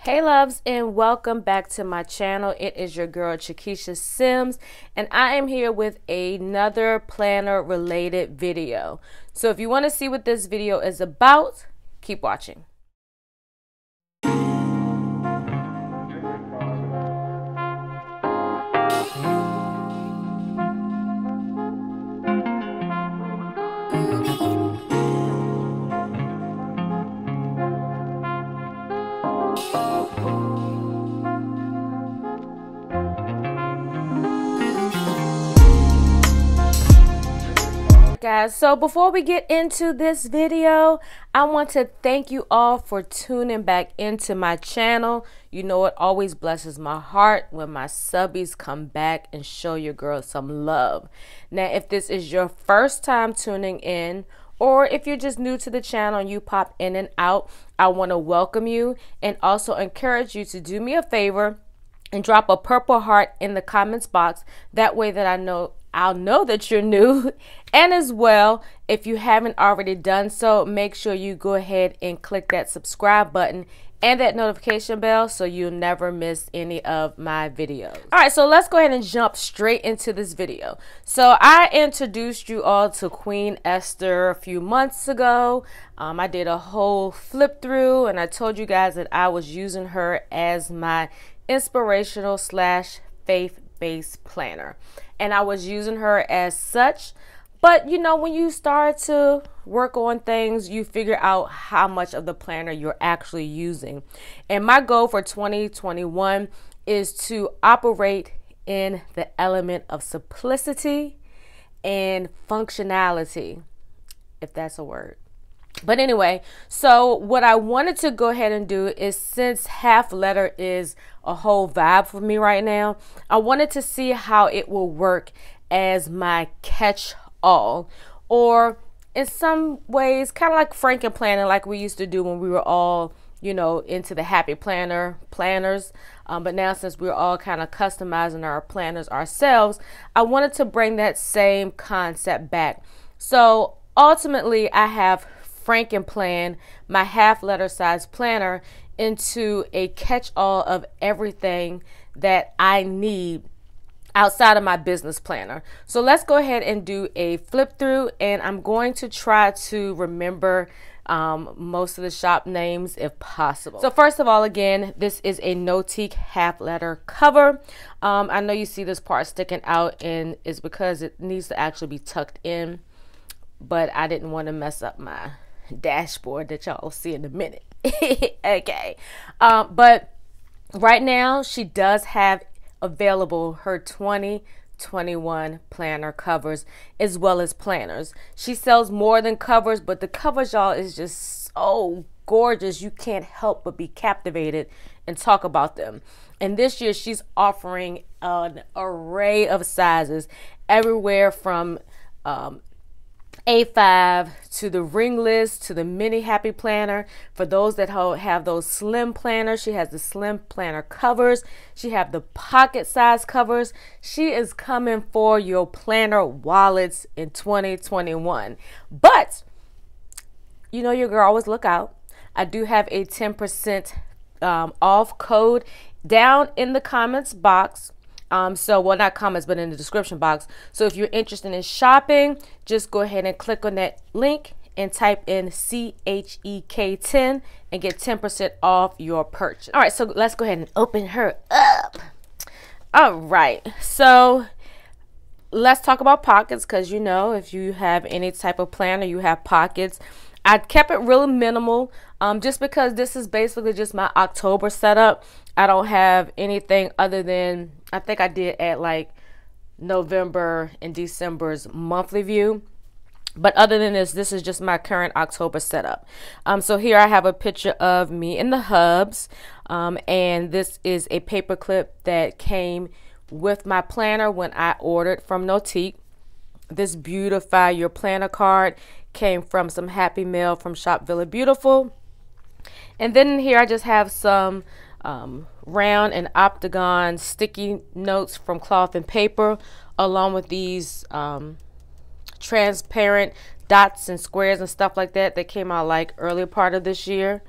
Hey loves, and welcome back to my channel. It is your girl CheKesha Simms, and I am here with another planner related video. So if you want to see what this video is about, keep watching. Guys, so before we get into this video, I want to thank you all for tuning back into my channel. You know, it always blesses my heart when my subbies come back and show your girl some love. Now, if this is your first time tuning in, or if you're just new to the channel and you pop in and out, I want to welcome you and also encourage you to do me a favor and drop a purple heart in the comments box. That way that I'll know that you're new. And as well, if you haven't already done so, make sure you go ahead and click that subscribe button and that notification bell so you'll never miss any of my videos. All right, so let's go ahead and jump straight into this video. So I introduced you all to Queen Esther a few months ago. I did a whole flip through and I told you guys that I was using her as my inspirational / faith-based planner. And I was using her as such. But you know, when you start to work on things, you figure out how much of the planner you're actually using. And my goal for 2021 is to operate in the element of simplicity and functionality, if that's a word. But anyway, so what I wanted to go ahead and do is, since half letter is a whole vibe for me right now, I wanted to see how it will work as my catch-all, or in some ways kind of like Franken planning, like we used to do when we were all, you know, into the happy planners. But now, since we're all kind of customizing our planners ourselves, I wanted to bring that same concept back. So ultimately, I have Franken plan my half letter size planner into a catch-all of everything that I need outside of my business planner. So let's go ahead and do a flip through, and I'm going to try to remember most of the shop names if possible. So first of all, again, this is a no-teak half letter cover. I know you see this part sticking out, and it's because it needs to actually be tucked in, but I didn't want to mess up my dashboard that y'all will see in a minute. Okay, but right now she does have available her 2021 planner covers as well as planners. She sells more than covers, but the covers, y'all, is just so gorgeous you can't help but be captivated and talk about them. And this year she's offering an array of sizes, everywhere from A5 to the ringless to the mini happy planner. For those that have those slim planners, she has the slim planner covers. She have the pocket size covers. She is coming for your planner wallets in 2021. But you know, your girl, always look out. I do have a 10% off code down in the comments box. So, well, not comments, but in the description box. So if you're interested in shopping, just go ahead and click on that link and type in CHEK10 and get 10% off your purchase. All right, so let's go ahead and open her up. All right, so let's talk about pockets, because you know, if you have any type of planner, you have pockets. I kept it really minimal, just because this is basically just my October setup. I don't have anything other than, I think I did add like November and December's monthly view. But other than this is just my current October setup. So here I have a picture of me in the hubs. And this is a paper clip that came with my planner when I ordered from No-Teak. This Beautify Your Planner card came from some Happy Mail from Shop Villa Beautiful. And then here I just have some round and octagon sticky notes from Cloth and Paper, along with these transparent dots and squares and stuff like that that came out like earlier part of this year.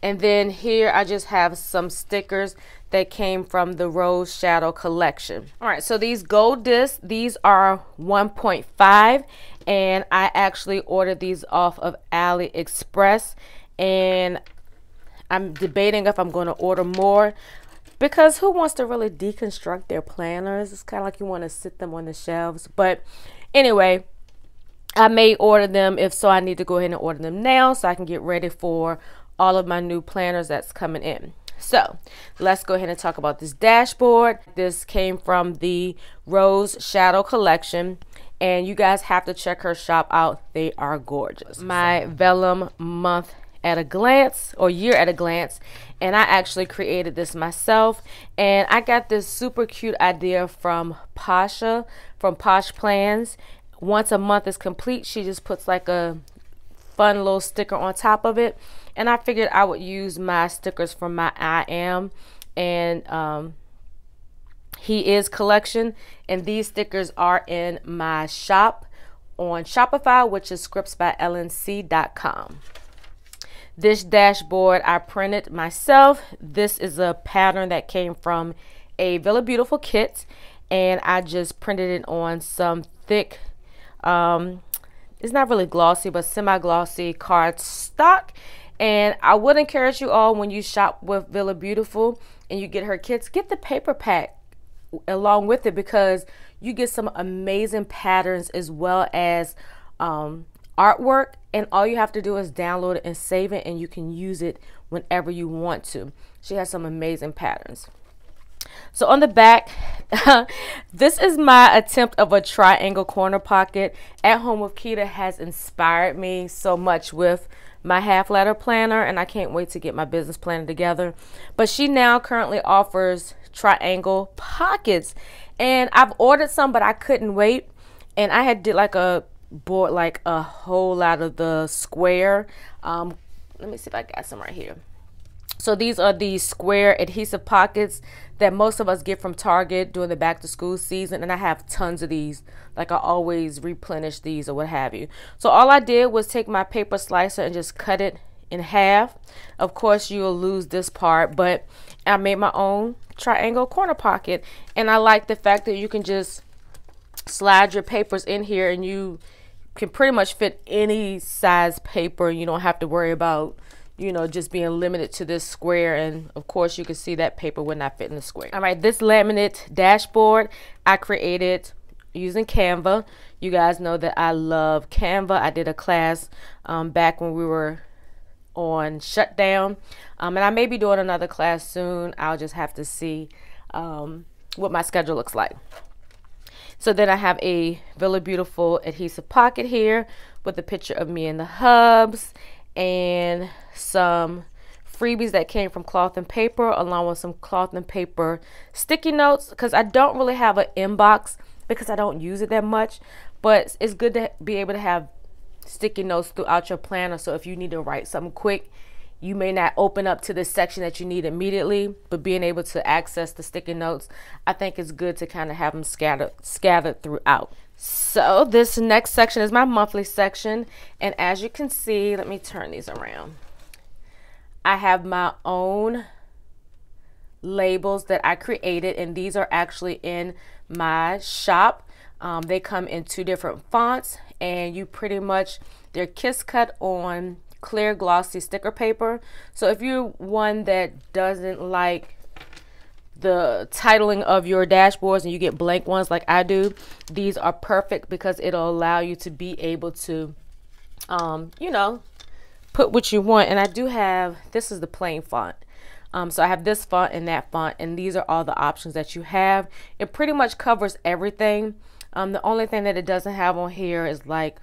And then here I just have some stickers that came from the Rose Shadow collection. All right, so these gold discs, these are 1.5, and I actually ordered these off of AliExpress, and I'm debating if I'm going to order more, because who wants to really deconstruct their planners? It's kind of like you want to sit them on the shelves. But anyway, I may order them. If so, I need to go ahead and order them now so I can get ready for all of my new planners that's coming in. So let's go ahead and talk about this dashboard. This came from the Rose Shadow collection, and you guys have to check her shop out. They are gorgeous. My vellum month at a glance, or year at a glance, and I actually created this myself, and I got this super cute idea from Pasha from Posh Plans. Once a month is complete, she just puts like a fun little sticker on top of it, and I figured I would use my stickers from my I Am and He Is collection, and these stickers are in my shop on Shopify, which is scriptsbylnc.com. This dashboard I printed myself. This is a pattern that came from a Villa Beautiful kit, and I just printed it on some thick, it's not really glossy, but semi-glossy cardstock. And I would encourage you all, when you shop with Villa Beautiful and you get her kits, get the paper pack along with it, because you get some amazing patterns as well as artwork, and all you have to do is download it and save it, and you can use it whenever you want to. She has some amazing patterns. So on the back, this is my attempt of a triangle corner pocket. At Home with Keita has inspired me so much with my half letter planner, and I can't wait to get my business planner together. But she now currently offers triangle pockets, and I've ordered some, but I couldn't wait, and I had did like a board, like a whole lot of the square. Let me see if I got some right here. So these are the square adhesive pockets that most of us get from Target during the back to school season, and I have tons of these. Like, I always replenish these or what have you. So all I did was take my paper slicer and just cut it in half. Of course, you'll lose this part, but I made my own triangle corner pocket, and I like the fact that you can just slide your papers in here, and you can pretty much fit any size paper. You don't have to worry about, you know, just being limited to this square. And of course, you can see that paper would not fit in the square. All right, this laminate dashboard I created using Canva. You guys know that I love Canva. I did a class back when we were on shutdown, and I may be doing another class soon. I'll just have to see what my schedule looks like. So then I have a Villa Beautiful adhesive pocket here with a picture of me in the hubs, and some freebies that came from Cloth and Paper, along with some Cloth and Paper sticky notes, because I don't really have an inbox because I don't use it that much, but it's good to be able to have sticky notes throughout your planner. So if you need to write something quick, you may not open up to the section that you need immediately, but being able to access the sticky notes, I think it's good to kind of have them scattered throughout. So this next section is my monthly section, and as you can see, let me turn these around. I have my own labels that I created, and these are actually in my shop. They come in 2 different fonts, and you pretty much, they're kiss cut on clear glossy sticker paper. So if you're one that doesn't like the titling of your dashboards and you get blank ones like I do, these are perfect because it'll allow you to be able to you know, put what you want. And I do have, this is the plain font, so I have this font and that font, and these are all the options that you have. It pretty much covers everything. The only thing that it doesn't have on here is like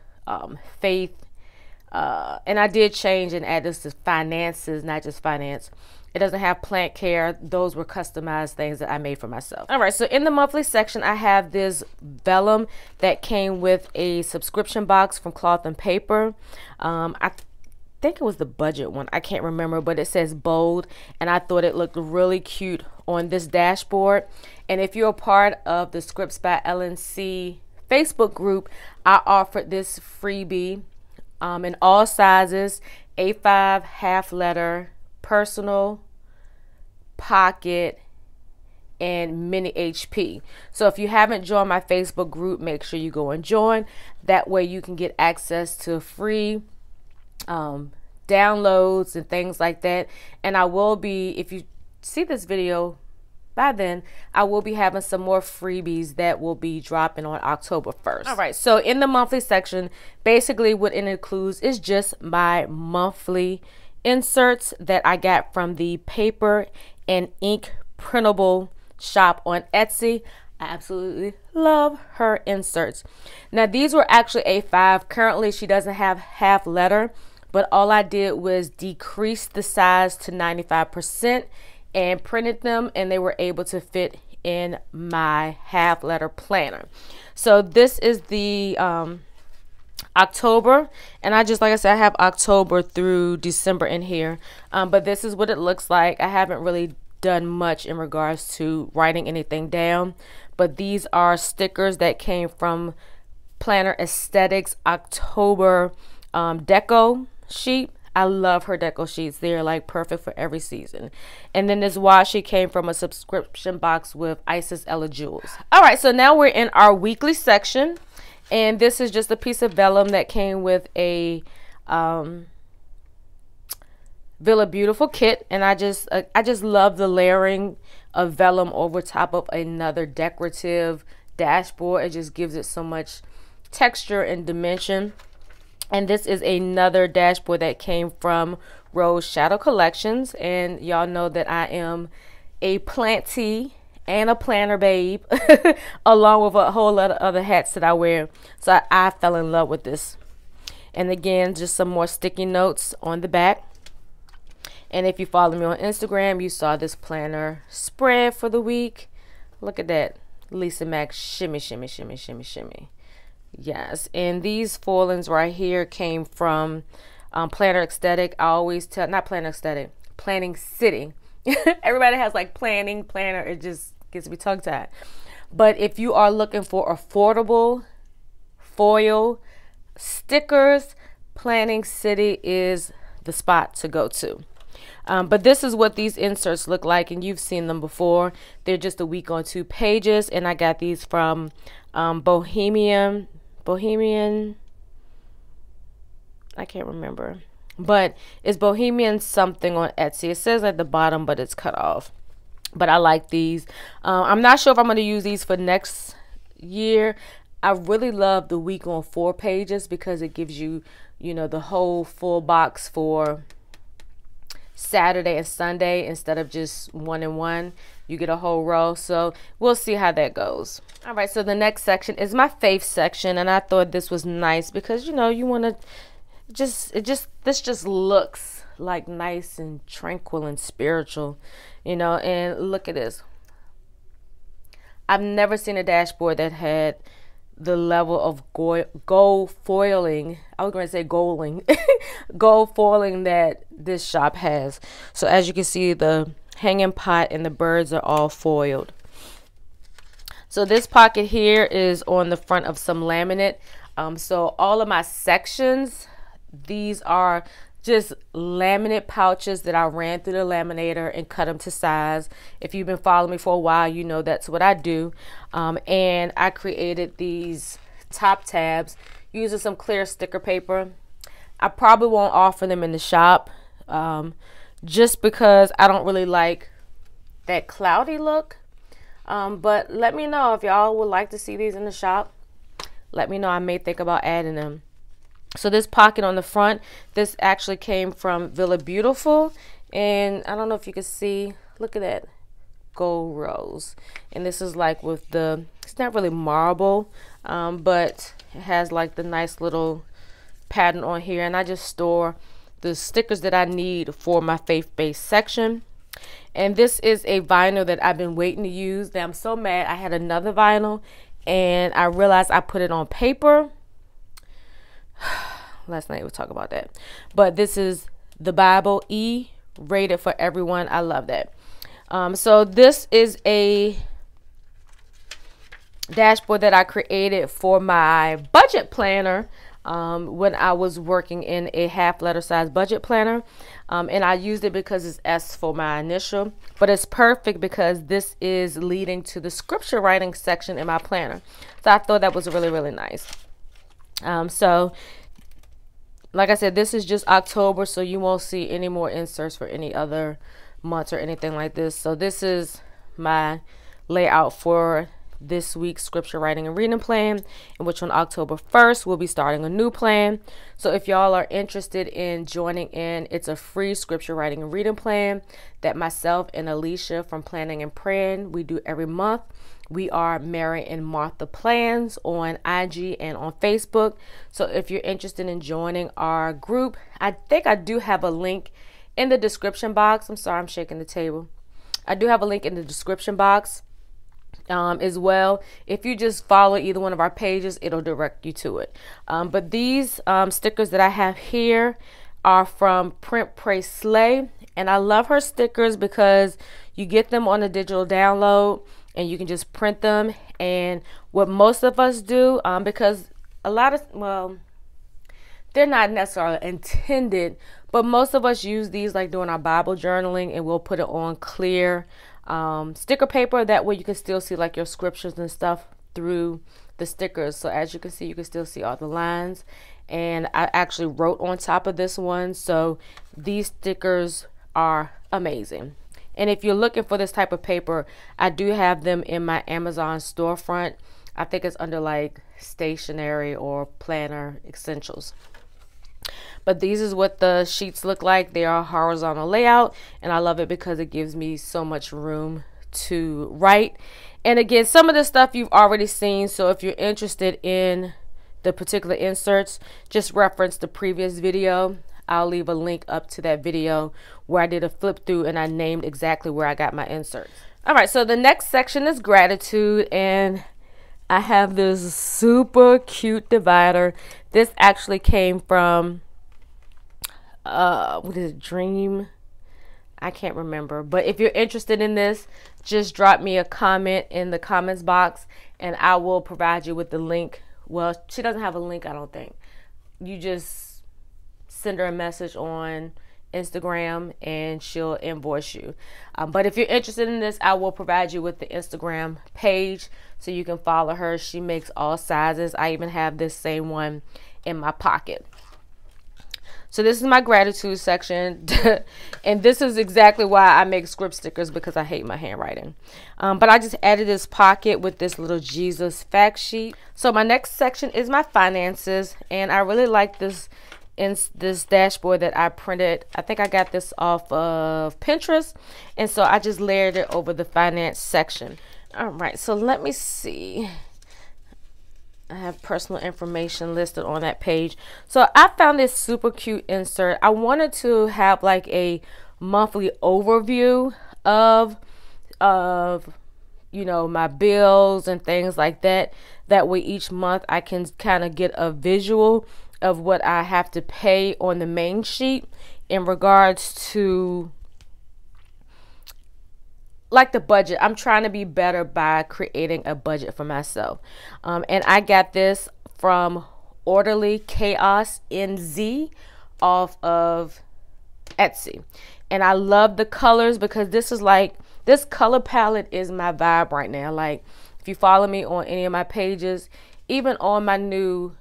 faith, and I did change and add this to finances, not just finance. It doesn't have plant care. Those were customized things that I made for myself. All right, so in the monthly section, I have this vellum that came with a subscription box from Cloth and Paper. I think it was the budget one. I can't remember, but it says bold, and I thought it looked really cute on this dashboard. And if you're a part of the Scripts by LNC Facebook group, I offered this freebie in all sizes, A5, half letter, personal, pocket, and mini HP. So if you haven't joined my Facebook group, make sure you go and join. That way you can get access to free downloads and things like that. And I will be, if you see this video by then, I will be having some more freebies that will be dropping on October 1st. All right, so in the monthly section, basically what it includes is just my monthly inserts that I got from the paper and ink printable shop on Etsy. I absolutely love her inserts. Now these were actually A5. Currently she doesn't have half letter, but all I did was decrease the size to 95% and printed them, and they were able to fit in my half letter planner. So this is the October, and I just, like I said, I have October through December in here, but this is what it looks like. I haven't really done much in regards to writing anything down, but these are stickers that came from Planner Aesthetics October deco sheet. I love her deco sheets. They're like perfect for every season. And then this washi came from a subscription box with Isis Ella Jewels. All right, so now we're in our weekly section, and this is just a piece of vellum that came with a Villa Beautiful kit, and I just love the layering of vellum over top of another decorative dashboard. It just gives it so much texture and dimension. And this is another dashboard that came from Rose Shadow Collections, and y'all know that I am a plantee and a planner babe along with a whole lot of other hats that I wear. So I fell in love with this. And again, just some more sticky notes on the back. And if you follow me on Instagram, you saw this planner spread for the week. Look at that. Lisa Mac shimmy, shimmy, shimmy, shimmy, shimmy. Yes, and these foilings right here came from Planner Aesthetic. I always tell, not Planner Aesthetic, Planning City. Everybody has like planning, planner. It just gets me tongue-tied. But if you are looking for affordable foil stickers, Planning City is the spot to go to. But this is what these inserts look like, and you've seen them before. They're just a week on 2 pages, and I got these from Bohemian, I can't remember, but it's Bohemian something on Etsy. It says at the bottom, but it's cut off. But I like these. I'm not sure if I'm going to use these for next year. I really love the week on 4 pages because it gives you, you know, the whole full box for Saturday and Sunday instead of just 1 and 1. You get a whole row, so we'll see how that goes. All right, so the next section is my faith section, and I thought this was nice because, you know, you want to this just looks like nice and tranquil and spiritual, you know. And look at this. I've never seen a dashboard that had the level of gold foiling. I was going to say golding, gold foiling that this shop has. So as you can see, the hanging pot and the birds are all foiled. So this pocket here is on the front of some laminate. So all of my sections, these are just laminate pouches that I ran through the laminator and cut them to size. If you've been following me for a while, you know that's what I do. And I created these top tabs using some clear sticker paper. I probably won't offer them in the shop just because I don't really like that cloudy look. But let me know if y'all would like to see these in the shop. Let me know. I may think about adding them. So this pocket on the front, this actually came from Villa Beautiful, and I don't know if you can see, look at that gold rose. And this is like with the, it's not really marble, but it has like the nice little pattern on here, and I just store the stickers that I need for my faith-based section. And this is a vinyl that I've been waiting to use. That I'm so mad I had another vinyl and I realized I put it on paper. Last night we'll talk about that. But this is the Bible E, rated for everyone. I love that. So this is a dashboard that I created for my budget planner when I was working in a half letter size budget planner. And I used it because it's S for my initial, but it's perfect because this is leading to the scripture writing section in my planner. So I thought that was really, really nice. So like I said, this is just October, so you won't see any more inserts for any other months or anything like this. So this is my layout for this week's scripture writing and reading plan, in which on October 1st we'll be starting a new plan. So if y'all are interested in joining in, it's a free scripture writing and reading plan that myself and Alicia from Planning and Praying, we do every month. We are Mary and Martha Plans on IG and on Facebook. So if you're interested in joining our group, I think I do have a link in the description box. I'm sorry, I'm shaking the table. I do have a link in the description box as well. If you just follow either one of our pages, it'll direct you to it. But these stickers that I have here are from Print Pray Slay, and I love her stickers because you get them on a digital download and you can just print them. And what most of us do, because a lot of, well, they're not necessarily intended, but most of us use these like doing our Bible journaling, and we'll put it on clear sticker paper. That way you can still see like your scriptures and stuff through the stickers. So as you can see, you can still see all the lines. And I actually wrote on top of this one. So these stickers are amazing. And if you're looking for this type of paper, I do have them in my Amazon storefront. I think it's under like stationery or planner essentials. But these is what the sheets look like. They are horizontal layout, and I love it because it gives me so much room to write. And again, some of this stuff you've already seen, so if you're interested in the particular inserts, just reference the previous video. I'll leave a link up to that video where I did a flip through and I named exactly where I got my inserts. All right, so the next section is gratitude, and I have this super cute divider. This actually came from what is it, Dream? I can't remember. But if you're interested in this, just drop me a comment in the comments box and I will provide you with the link. Well, she doesn't have a link, I don't think. You just send her a message on Instagram and she'll invoice you. But if you're interested in this, I will provide you with the Instagram page so you can follow her. She makes all sizes. I even have this same one in my pocket. So this is my gratitude section. And this is exactly why I make script stickers, because I hate my handwriting. But I just added this pocket with this little Jesus fact sheet. So my next section is my finances, and I really like this in this dashboard that I printed. I think I got this off of Pinterest, and so I just layered it over the finance section. All right, so let me see. I have personal information listed on that page. So I found this super cute insert. I wanted to have like a monthly overview of you know, my bills and things like that. That way each month I can kind of get a visual of what I have to pay on the main sheet in regards to like the budget. I'm trying to be better by creating a budget for myself. And I got this from Orderly Chaos NZ off of Etsy. And I love the colors because this is like, this color palette is my vibe right now. Like if you follow me on any of my pages, even on my new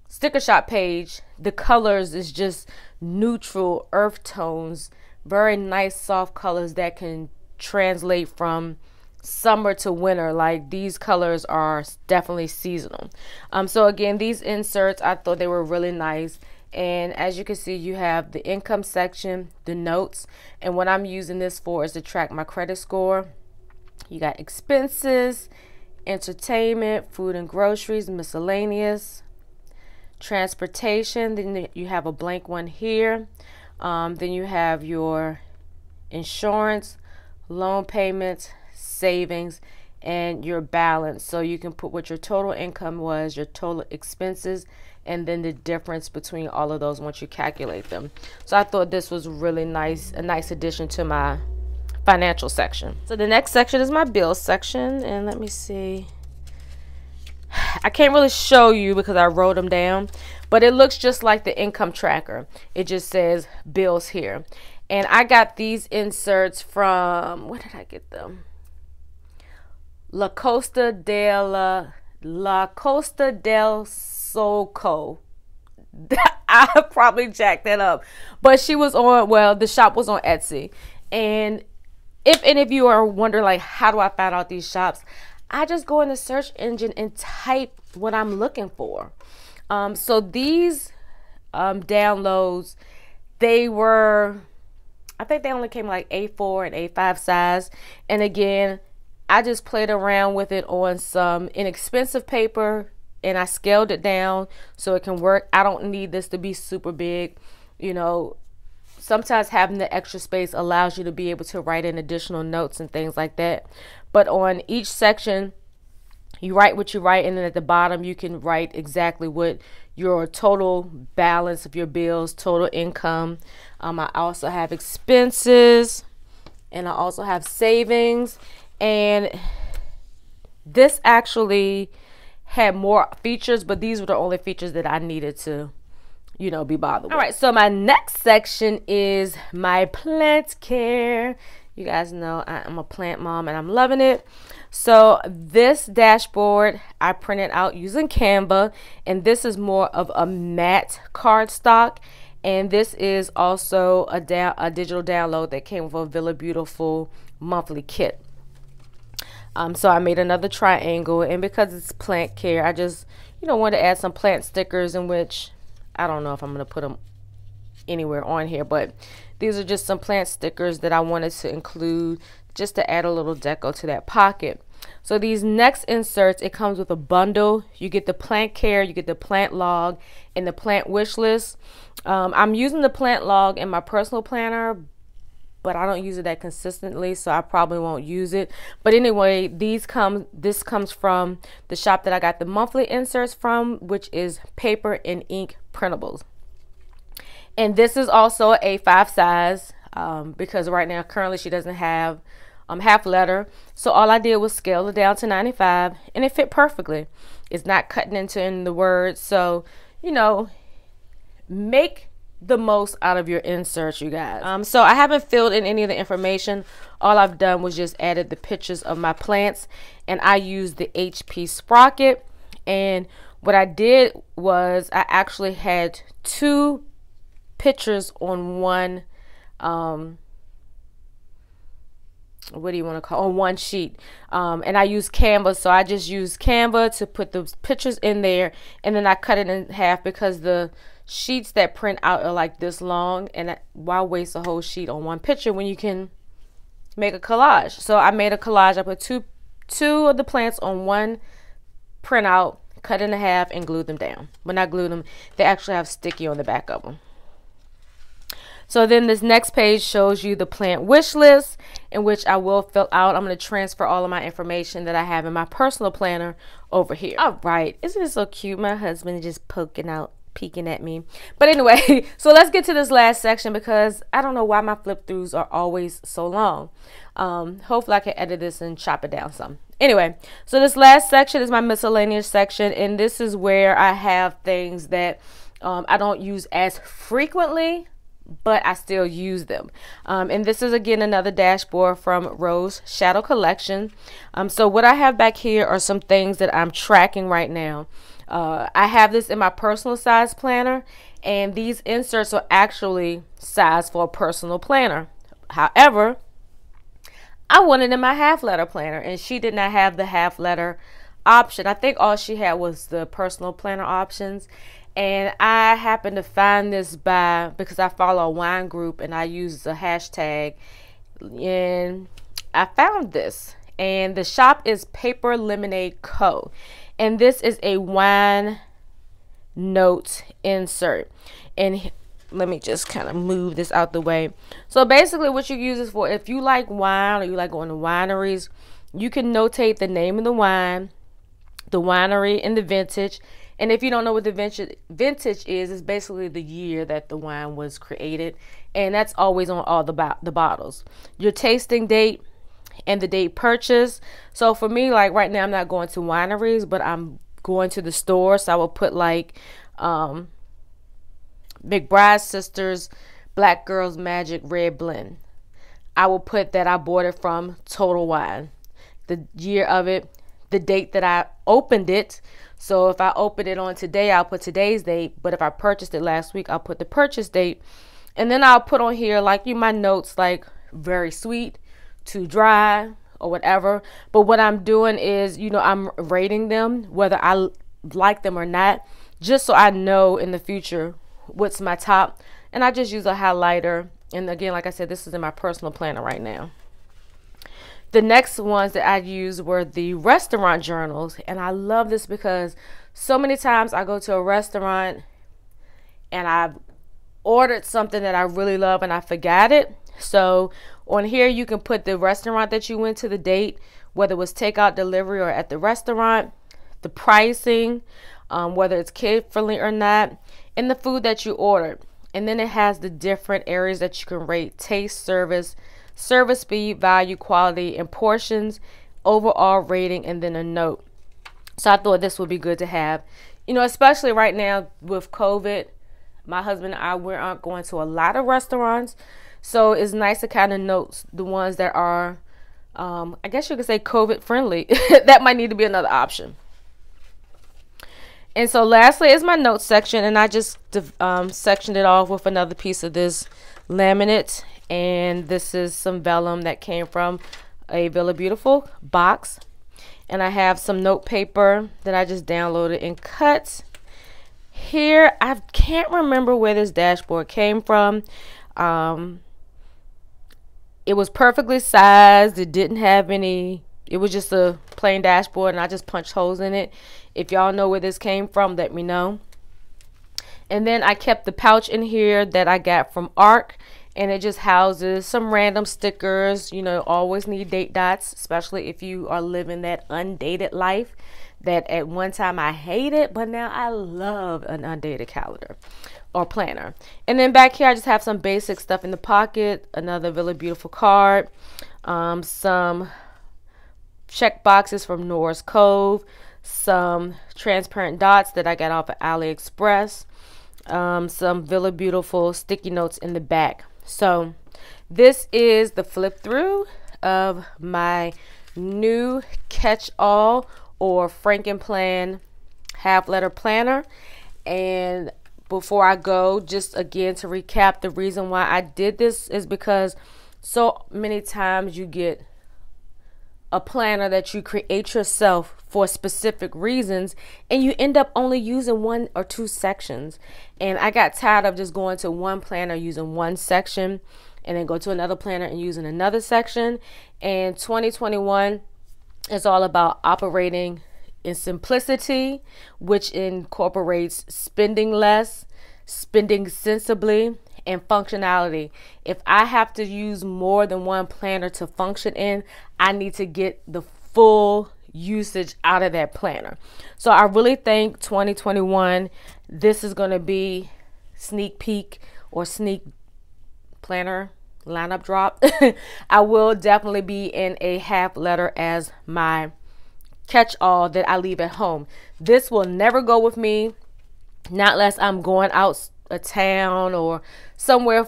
sticker shop page, the colors is just neutral earth tones, very nice soft colors that can translate from summer to winter. Like these colors are definitely seasonal. So again, these inserts, I thought they were really nice. And as you can see, you have the income section, the notes, and what I'm using this for is to track my credit score. You got expenses, entertainment, food and groceries, miscellaneous, transportation. Then you have a blank one here. Then you have your insurance, loan payments, savings, and your balance. So you can put what your total income was, your total expenses, and then the difference between all of those once you calculate them. So I thought this was really nice, a nice addition to my financial section. So the next section is my bills section, and let me see. I can't really show you because I wrote them down, but it looks just like the income tracker. It just says bills here. And I got these inserts from, where did I get them? La Costa del Soco. I probably jacked that up, but she was on, well, the shop was on Etsy. And if any of you are wondering, like, how do I find out these shops? I just go in the search engine and type what I'm looking for. So these downloads, they were, I think they only came like A4 and A5 size. And again, I just played around with it on some inexpensive paper, and I scaled it down so it can work. I don't need this to be super big. You know, sometimes having the extra space allows you to be able to write in additional notes and things like that. But on each section, you write what you write, and then at the bottom you can write exactly what your total balance of your bills, total income. I also have expenses, and I also have savings. And this actually had more features, but these were the only features that I needed to, you know, be bothered with. All right, so my next section is my plant care. You guys know I'm a plant mom and I'm loving it. So this dashboard I printed out using Canva, and this is more of a matte cardstock. And this is also a digital download that came with a Villa Beautiful monthly kit. So I made another triangle, and because it's plant care, I just, you know, wanted to add some plant stickers, in which I don't know if I'm going to put them anywhere on here, but these are just some plant stickers that I wanted to include just to add a little deco to that pocket. So these next inserts, it comes with a bundle. You get the plant care, you get the plant log, and the plant wish list. I'm using the plant log in my personal planner, but I don't use it that consistently, so I probably won't use it. But anyway, this comes from the shop that I got the monthly inserts from, which is Paper and Ink Printables. And this is also an A5 size, because right now currently she doesn't have half letter. So all I did was scale it down to 95, and it fit perfectly. It's not cutting into the words, so, you know, make the most out of your inserts, you guys. So I haven't filled in any of the information. All I've done was just added the pictures of my plants, and I used the HP sprocket. And what I did was I actually had 2 pictures on one, what do you want to call, on one sheet. And I used Canva, so I just used Canva to put those pictures in there, and then I cut it in half because the sheets that print out are like this long, and why waste a whole sheet on one picture when you can make a collage? So I made a collage. I put two of the plants on one printout, cut in half, and glued them down. When I glued them, they actually have sticky on the back of them. So then this next page shows you the plant wish list, in which I will fill out. I'm going to transfer all of my information that I have in my personal planner over here. All right, isn't it so cute? My husband is just peeking at me. But anyway, so let's get to this last section, because I don't know why my flip throughs are always so long. Hopefully I can edit this and chop it down some. Anyway, so this last section is my miscellaneous section, and this is where I have things that I don't use as frequently, but I still use them. And this is again another dashboard from Rose Shadow Collection. So what I have back here are some things that I'm tracking right now. I have this in my personal size planner, and these inserts are actually sized for a personal planner. However, I wanted in my half letter planner, and she did not have the half letter option. I think all she had was the personal planner options. And I happened to find this because I follow a wine group, and I use a hashtag, and I found this. And the shop is Paper Lemonade Co. And this is a wine note insert. And let me just kind of move this out the way. So basically what you use this for, if you like wine or you like going to wineries, you can notate the name of the wine, the winery, and the vintage. And if you don't know what the vintage is, it's basically the year that the wine was created. And that's always on all the bottles. Your tasting date and the date purchased. So for me, like right now, I'm not going to wineries, but I'm going to the store. So I will put like McBride's Sisters Black Girls Magic Red Blend. I will put that I bought it from Total Wine, the year of it, the date that I opened it. So if I opened it on today, I'll put today's date. But if I purchased it last week, I'll put the purchase date. And then I'll put on here like my notes, like very sweet, too dry, or whatever. But what I'm doing is, I'm rating them whether I like them or not, just so I know in the future what's my top. And I just use a highlighter. And again, like I said, this is in my personal planner right now. The next ones that I used were the restaurant journals. And I love this because so many times I go to a restaurant and I've ordered something that I really love and I forgot it. So on here, you can put the restaurant that you went to, the date, whether it was takeout, delivery, or at the restaurant, the pricing, whether it's kid friendly or not, and the food that you ordered. And then it has the different areas that you can rate: taste, service, speed, value, quality, and portions, overall rating, and then a note. So I thought this would be good to have, especially right now with COVID. My husband and I, we aren't going to a lot of restaurants. So it's nice to kind of note the ones that are, I guess you could say COVID friendly. That might need to be another option. And so lastly is my notes section. And I just sectioned it off with another piece of this laminate. And this is some vellum that came from a Villa Beautiful box. And I have some note paper that I just downloaded and cut. Here, I can't remember where this dashboard came from. It was perfectly sized. It didn't have any, it was just a plain dashboard and I just punched holes in it. If y'all know where this came from, let me know. And then I kept the pouch in here that I got from ARC, and it just houses some random stickers. Always need date dots, especially if you are living that undated life that at one time I hated, but now I love an undated calendar or planner. And then back here, I just have some basic stuff in the pocket, another Villa Beautiful card, some check boxes from Norris Cove, some transparent dots that I got off of AliExpress, some Villa Beautiful sticky notes in the back. So this is the flip through of my new catch-all or Frankenplan half letter planner. And before I go, just again to recap, the reason why I did this is because so many times you get a planner that you create yourself for specific reasons and you end up only using one or two sections. And I got tired of just going to one planner using one section and then go to another planner and using another section. And 2021 is all about operating in simplicity, which incorporates spending less, spending sensibly, and functionality. If I have to use more than one planner to function in, I need to get the full usage out of that planner. So I really think 2021, this is going to be sneak peek or sneak planner lineup drop. I will definitely be in a half letter as my catch-all that I leave at home. This will never go with me, not unless I'm going out of town or somewhere,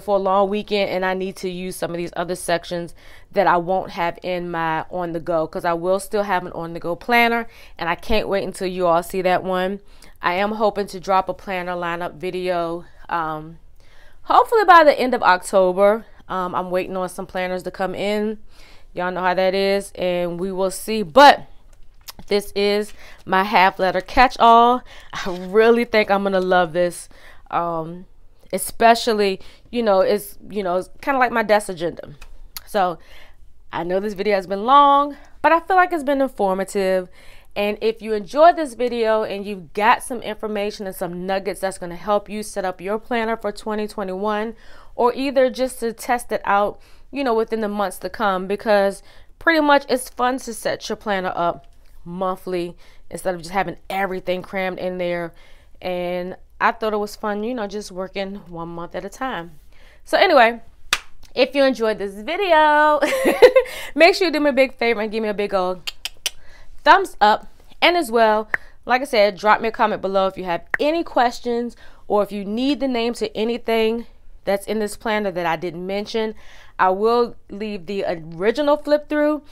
for a long weekend and I need to use some of these other sections that I won't have in my on the go, because I will still have an on the go planner and I can't wait until you all see that one. I am hoping to drop a planner lineup video hopefully by the end of October. I'm waiting on some planners to come in. Y'all know how that is, and we will see. But this is my half letter catch-all. I really think I'm gonna love this, especially it's kind of like my desk agenda. So I know this video has been long, but I feel like it's been informative. And if you enjoyed this video and you've got some information and some nuggets that's going to help you set up your planner for 2021, or either just to test it out, within the months to come, because pretty much it's fun to set your planner up monthly instead of just having everything crammed in there. And I thought it was fun, just working 1 month at a time. So anyway, if you enjoyed this video, make sure you do me a big favor and give me a big old thumbs up, and as well like I said, drop me a comment below if you have any questions or if you need the name to anything that's in this planner that I didn't mention. I will leave the original flip through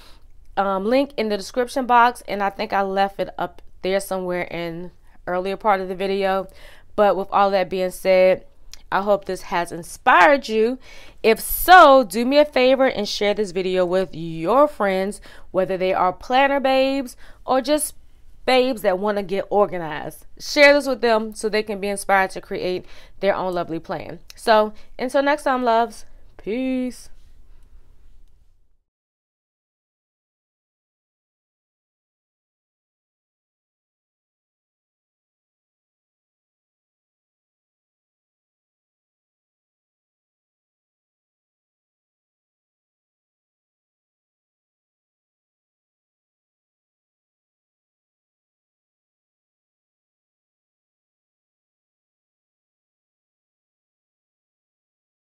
link in the description box, and I think I left it up there somewhere in earlier part of the video. But with all that being said, I hope this has inspired you. If so, do me a favor and share this video with your friends, whether they are planner babes or just babes that want to get organized. Share this with them so they can be inspired to create their own lovely plan. So until next time, loves, peace.